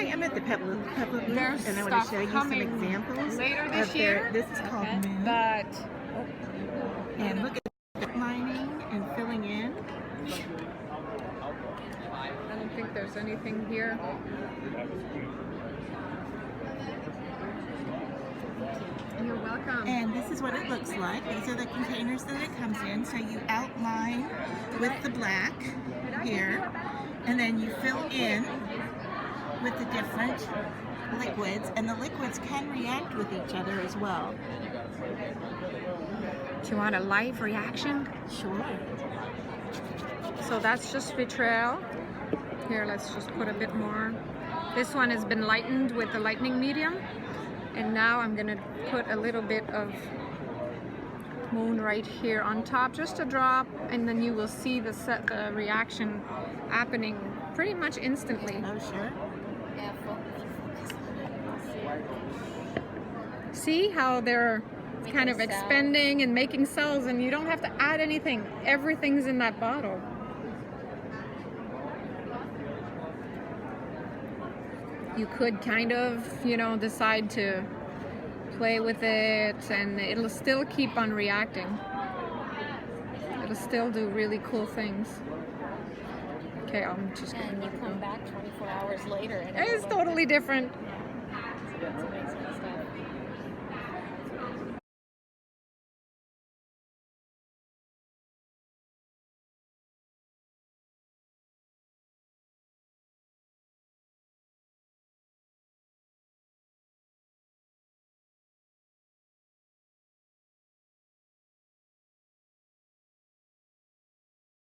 am at the Pebeo, There's and I want stuff to show you some coming examples later this of year. This is called Moon, But and look at lining and filling in. I don't think there's anything here. You're welcome. And this is what it looks like. These are the containers that it comes in. So you outline with the black here, and then you fill in with the different liquids, and the liquids can react with each other as well. Do you want a live reaction? Sure. So that's just vitriol. Here, let's just put a bit more. This one has been lightened with the lightning medium. And now I'm gonna put a little bit of moon right here on top, just a drop, and then you will see the reaction happening pretty much instantly. Oh, sure. See how they're kind of expanding and making cells, and you don't have to add anything. Everything's in that bottle. You could kind of, you know, decide to play with it, and it'll still keep on reacting. It'll still do really cool things. Okay, I'm just gonna. And you come back 24 hours later, and it's totally different. That's amazing.